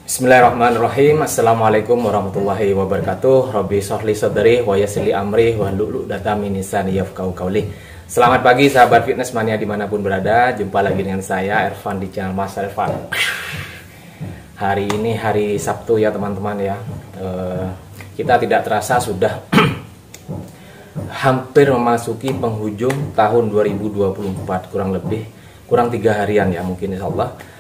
Bismillahirrahmanirrahim. Assalamualaikum warahmatullahi wabarakatuh. Rabbi sholli sadri wa yassir li amri wahlul 'uqdatam min lisani yafqahu qawli. Selamat pagi sahabat fitness mania dimanapun berada. Jumpa lagi dengan saya Ervan di channel Mas Ervan. Hari ini hari Sabtu ya teman-teman ya. Kita tidak terasa sudah hampir memasuki penghujung tahun 2024, kurang 3 harian ya mungkin insyaallah.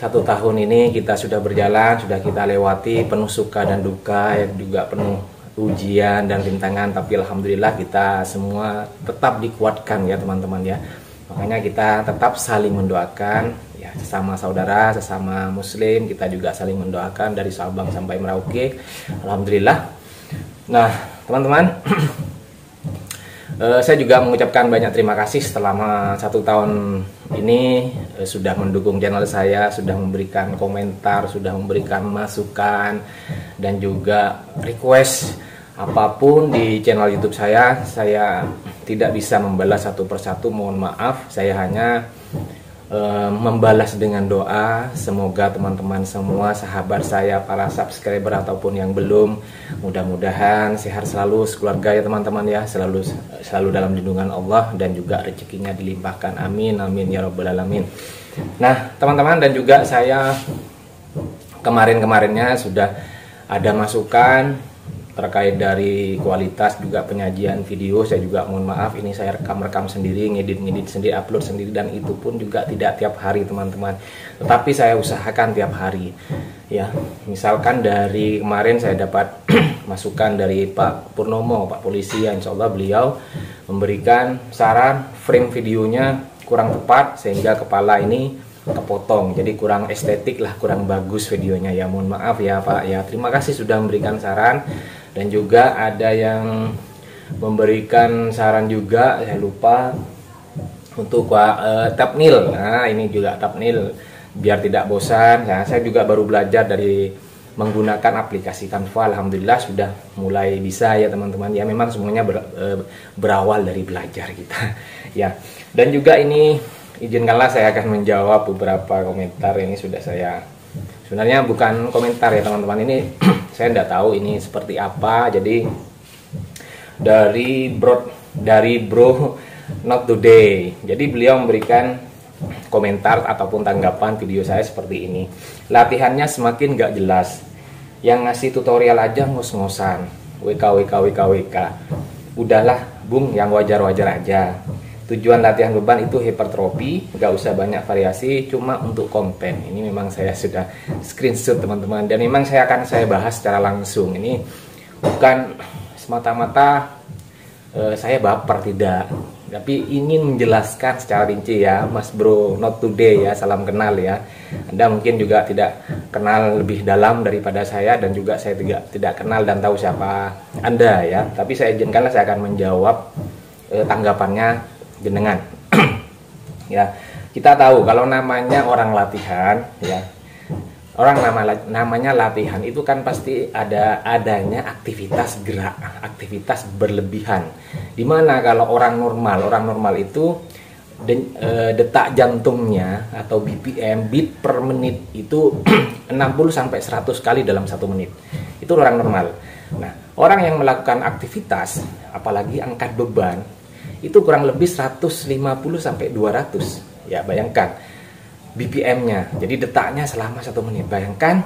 1 tahun ini kita sudah berjalan, sudah kita lewati penuh suka dan duka, ya, juga penuh ujian dan rintangan, tapi alhamdulillah kita semua tetap dikuatkan ya teman-teman ya. Makanya kita tetap saling mendoakan ya, sesama saudara, sesama muslim, kita juga saling mendoakan dari Sabang sampai Merauke. Alhamdulillah. Nah, teman-teman, saya juga mengucapkan banyak terima kasih selama 1 tahun ini sudah mendukung channel saya, sudah memberikan komentar, sudah memberikan masukan dan juga request apapun di channel YouTube saya. Saya tidak bisa membalas satu persatu, mohon maaf. Saya hanya membalas dengan doa. Semoga teman-teman semua, sahabat saya, para subscriber ataupun yang belum, mudah-mudahan sehat selalu sekeluarga ya teman-teman ya, selalu dalam lindungan Allah dan juga rezekinya dilimpahkan, amin amin ya rabbal alamin. Nah teman-teman, dan juga saya kemarin-kemarinnya sudah ada masukan terkait dari kualitas juga penyajian video. Saya juga mohon maaf, ini saya rekam sendiri, ngedit sendiri, upload sendiri, dan itu pun juga tidak tiap hari teman-teman, tetapi saya usahakan tiap hari ya. Misalkan dari kemarin saya dapat masukan dari Pak Purnomo, Pak Polisi, ya insya Allah beliau memberikan saran frame videonya kurang tepat sehingga kepala ini kepotong, jadi kurang estetik lah, kurang bagus videonya ya. Mohon maaf ya Pak ya, terima kasih sudah memberikan saran. Dan juga ada yang memberikan saran juga, saya lupa, untuk thumbnail. Nah ini juga thumbnail biar tidak bosan. Nah, saya juga baru belajar dari menggunakan aplikasi Canva. Alhamdulillah sudah mulai bisa ya teman-teman ya. Memang semuanya berawal dari belajar kita ya. Dan juga ini izinkanlah saya akan menjawab beberapa komentar. Ini sudah saya, sebenarnya bukan komentar ya teman-teman, ini saya tidak tahu ini seperti apa. Jadi dari bro not today, jadi beliau memberikan komentar ataupun tanggapan video saya seperti ini. Latihannya semakin gak jelas, yang ngasih tutorial aja ngos-ngosan, WK. Udahlah bung, yang wajar-wajar aja. Tujuan latihan beban itu hipertrofi, gak usah banyak variasi, cuma untuk konten. Ini memang saya sudah screenshot teman-teman, dan memang saya akan bahas secara langsung. Ini bukan semata-mata saya baper, tidak, tapi ingin menjelaskan secara rinci ya Mas Bro not today ya, salam kenal ya. Anda mungkin juga tidak kenal lebih dalam daripada saya, dan juga saya tidak kenal dan tahu siapa Anda ya, tapi saya izinkanlah saya akan menjawab tanggapannya jenengan. Ya, kita tahu kalau namanya orang latihan ya, namanya latihan itu kan pasti adanya aktivitas gerak, aktivitas berlebihan. Dimana kalau orang normal itu detak jantungnya atau BPM, beat per menit itu 60 sampai 100 kali dalam 1 menit. Itu orang normal. Nah, orang yang melakukan aktivitas apalagi angkat beban itu kurang lebih 150 sampai 200 ya, bayangkan BPM-nya, jadi detaknya selama 1 menit. Bayangkan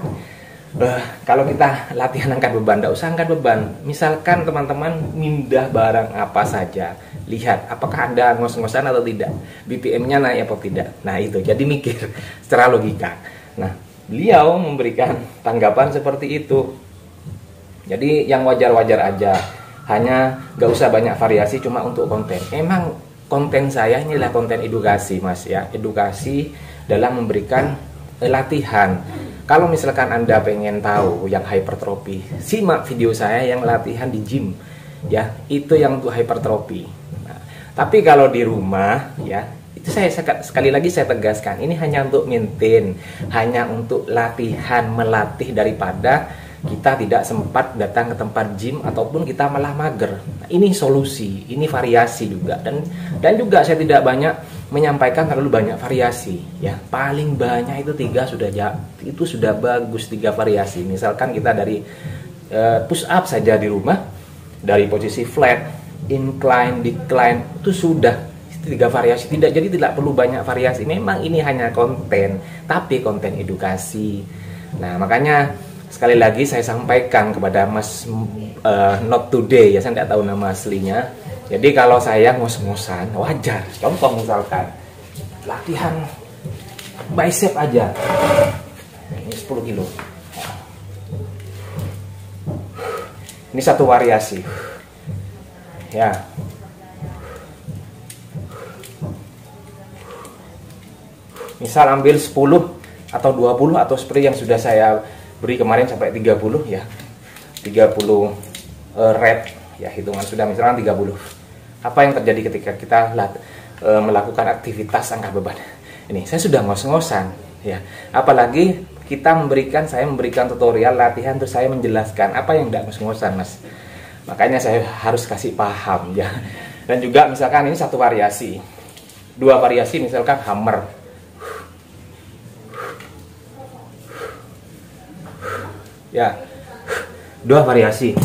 kalau kita latihan angkat beban, tidak usah angkat beban, misalkan teman-teman mindah barang apa saja, lihat apakah Anda ngos-ngosan atau tidak, BPM-nya naik atau tidak. Nah itu, jadi mikir secara logika. Nah beliau memberikan tanggapan seperti itu, jadi yang wajar-wajar aja, hanya gak usah banyak variasi, cuma untuk konten. Emang konten saya ini adalah konten edukasi mas ya, edukasi dalam memberikan latihan. Kalau misalkan Anda pengen tahu yang hypertrophy, simak video saya yang latihan di gym ya, itu yang untuk hypertrophy. Nah, tapi kalau di rumah ya, itu saya sekali lagi saya tegaskan, ini hanya untuk maintain, hanya untuk latihan, melatih, daripada kita tidak sempat datang ke tempat gym ataupun kita malah mager. Nah, ini solusi, ini variasi juga, dan juga saya tidak banyak menyampaikan terlalu banyak variasi ya. Paling banyak itu 3 sudah itu sudah bagus, 3 variasi. Misalkan kita dari push up saja di rumah, dari posisi flat, incline, decline, itu sudah 3 variasi. Jadi tidak perlu banyak variasi. Memang ini hanya konten, tapi konten edukasi. Nah, makanya sekali lagi saya sampaikan kepada Mas Not Today ya, saya tidak tahu nama aslinya. Jadi kalau saya ngos-ngosan wajar. Contoh misalkan latihan bicep aja, ini 10 kilo. Ini satu variasi ya. Misal ambil 10 atau 20 atau seperti yang sudah saya beri kemarin sampai 30 ya. 30 rep ya, hitungan sudah misalkan 30. Apa yang terjadi ketika kita melakukan aktivitas angkat beban? Ini saya sudah ngos-ngosan ya. Apalagi saya memberikan tutorial latihan, terus saya menjelaskan, apa yang tidak ngos-ngosan Mas. Makanya saya harus kasih paham ya. Dan juga misalkan ini satu variasi, 2 variasi misalkan hammer ya, 2 variasi.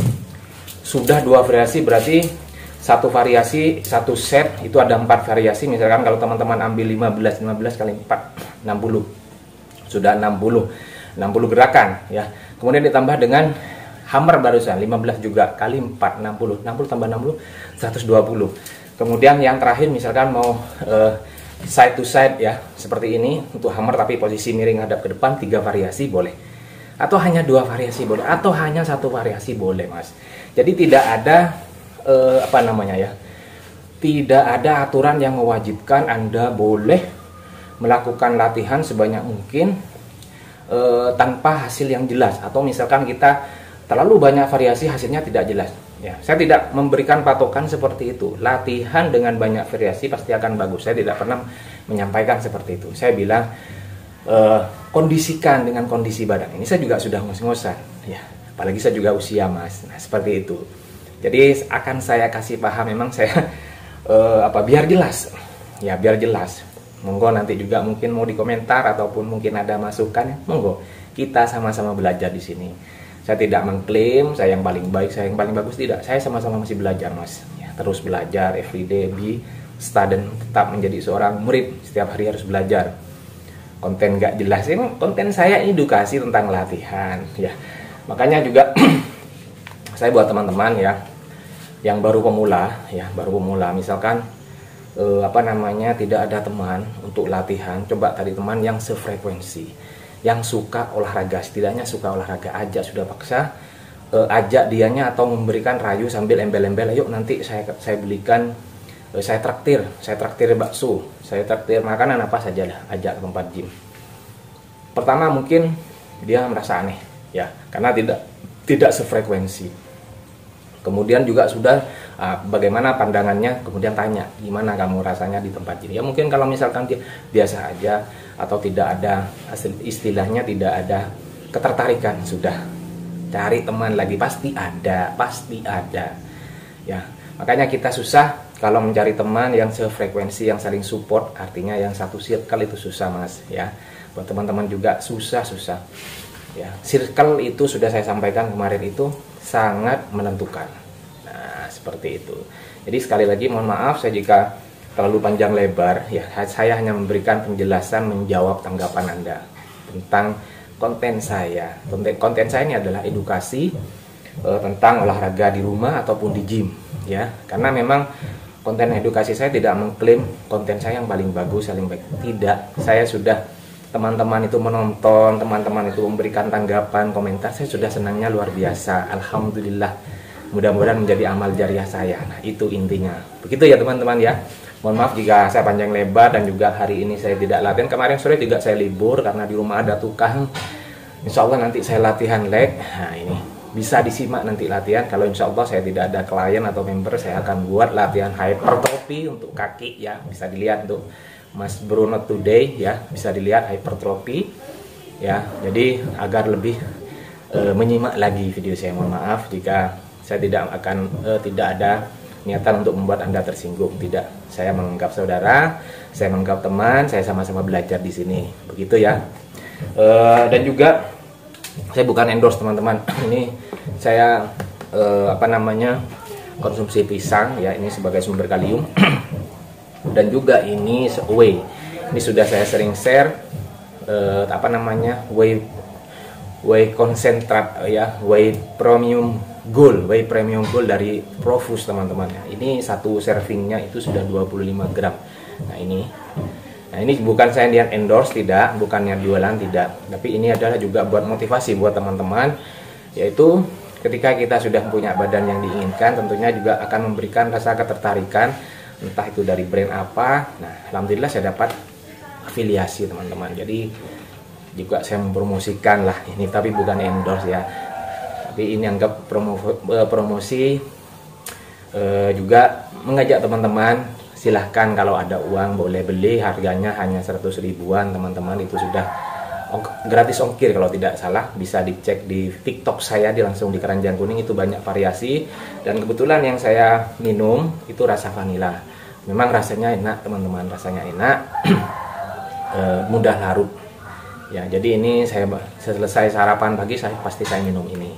Sudah 2 variasi berarti satu variasi, satu set itu ada 4 variasi. Misalkan kalau teman-teman ambil 15 kali 4, 60. Sudah 60 gerakan ya. Kemudian ditambah dengan hammer barusan 15 juga kali 4, 60 tambah 60, 120. Kemudian yang terakhir misalkan mau side to side ya, seperti ini untuk hammer tapi posisi miring hadap ke depan, 3 variasi boleh. Atau hanya 2 variasi boleh, atau hanya 1 variasi boleh Mas. Jadi tidak ada tidak ada aturan yang mewajibkan Anda boleh melakukan latihan sebanyak mungkin tanpa hasil yang jelas, atau misalkan kita terlalu banyak variasi hasilnya tidak jelas ya. Saya tidak memberikan patokan seperti itu. Latihan dengan banyak variasi pasti akan bagus. Saya tidak pernah menyampaikan seperti itu. Saya bilang kondisikan dengan kondisi badan. Ini saya juga sudah ngos-ngosan ya, apalagi saya juga usia Mas. Nah, seperti itu. Jadi akan saya kasih paham, memang saya biar jelas ya, biar jelas. Monggo nanti juga mungkin mau di komentar ataupun mungkin ada masukan ya, monggo. Kita sama-sama belajar di sini. Saya tidak mengklaim saya yang paling baik, saya yang paling bagus, tidak. Saya sama-sama masih belajar Mas ya, terus belajar everyday, be student, tetap menjadi seorang murid, setiap hari harus belajar. Konten gak jelas, ini konten saya edukasi tentang latihan ya. Makanya juga saya buat teman-teman ya yang baru pemula ya, misalkan tidak ada teman untuk latihan, coba tadi teman yang sefrekuensi, yang suka olahraga, setidaknya suka olahraga, ajak, sudah paksa ajak dianya atau memberikan rayu sambil embel-embel, yuk nanti saya belikan, saya traktir bakso, saya traktir makanan apa saja lah, ajak ke tempat gym. Pertama mungkin dia merasa aneh ya, karena tidak sefrekuensi. Kemudian juga sudah bagaimana pandangannya, kemudian tanya gimana kamu rasanya di tempat gym. Ya mungkin kalau misalkan dia biasa aja atau tidak ada, istilahnya tidak ada ketertarikan, sudah cari teman lagi, pasti ada ya. Makanya kita susah kalau mencari teman yang sefrekuensi, yang saling support, artinya yang satu circle itu susah Mas ya. Buat teman-teman juga susah ya. Circle itu sudah saya sampaikan kemarin, itu sangat menentukan. Nah, seperti itu. Jadi sekali lagi mohon maaf saya jika terlalu panjang lebar ya. Saya hanya memberikan penjelasan, menjawab tanggapan Anda tentang konten saya. Konten saya ini adalah edukasi tentang olahraga di rumah ataupun di gym ya. Karena memang konten edukasi saya tidak mengklaim konten saya yang paling bagus, paling baik. Tidak. Saya sudah, teman-teman itu menonton, teman-teman itu memberikan tanggapan, komentar, saya sudah senangnya luar biasa. Alhamdulillah, mudah-mudahan menjadi amal jariah saya. Nah, itu intinya. Begitu ya teman-teman ya. Mohon maaf jika saya panjang lebar dan juga hari ini saya tidak latihan. Kemarin sore juga saya libur karena di rumah ada tukang. Insya Allah nanti saya latihan leg. Nah, ini bisa disimak nanti latihan. Kalau insya Allah saya tidak ada klien atau member, saya akan buat latihan hypertrophy untuk kaki ya. Bisa dilihat tuh Mas Bruno Today ya, bisa dilihat hypertrophy ya. Jadi agar lebih menyimak lagi video saya, mohon maaf jika saya tidak ada niatan untuk membuat Anda tersinggung. Tidak, saya menganggap saudara, saya menganggap teman, saya sama-sama belajar di sini. Begitu ya. Dan juga saya bukan endorse teman-teman. Ini saya konsumsi pisang ya, ini sebagai sumber kalium. Dan juga ini whey. Ini sudah saya sering share whey konsentrat ya, whey premium gold dari Profus teman-teman. Ini satu servingnya itu sudah 25 gram. Nah ini bukan saya niat endorse, tidak, bukannya jualan, tidak, tapi ini adalah juga buat motivasi buat teman-teman, yaitu ketika kita sudah punya badan yang diinginkan, tentunya juga akan memberikan rasa ketertarikan, entah itu dari brand apa. Nah, alhamdulillah saya dapat afiliasi teman-teman, jadi juga saya mempromosikan lah ini, tapi bukan endorse ya, tapi ini anggap promosi, juga mengajak teman-teman, silahkan kalau ada uang boleh beli, harganya hanya 100 ribuan teman-teman, itu sudah gratis ongkir kalau tidak salah. Bisa dicek di TikTok saya, langsung di Keranjang Kuning, itu banyak variasi. Dan kebetulan yang saya minum itu rasa vanila, memang rasanya enak teman-teman, rasanya enak. Mudah larut ya, jadi ini saya selesai sarapan pagi pasti saya minum ini,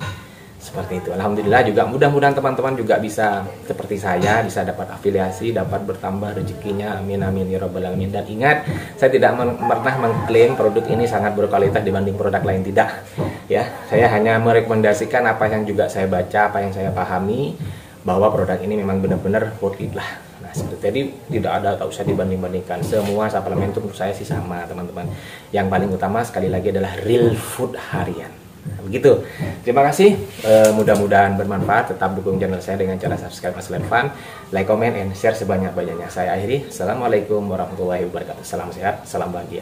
seperti itu. Alhamdulillah, juga mudah-mudahan teman-teman juga bisa seperti saya, bisa dapat afiliasi, dapat bertambah rezekinya, amin amin ya rabbal alamin. Dan ingat, saya tidak pernah mengklaim produk ini sangat berkualitas dibanding produk lain, tidak ya. Saya hanya merekomendasikan apa yang juga saya baca, apa yang saya pahami, bahwa produk ini memang benar-benar worth it lah. Nah, jadi tidak ada, tak usah dibanding-bandingkan, semua suplemen itu menurut saya sih sama teman-teman. Yang paling utama sekali lagi adalah real food harian. Nah, begitu. Terima kasih. Mudah-mudahan bermanfaat. Tetap dukung channel saya dengan cara subscribe, like, comment, and share sebanyak-banyaknya. Saya akhiri. Assalamualaikum warahmatullahi wabarakatuh. Salam sehat, salam bahagia.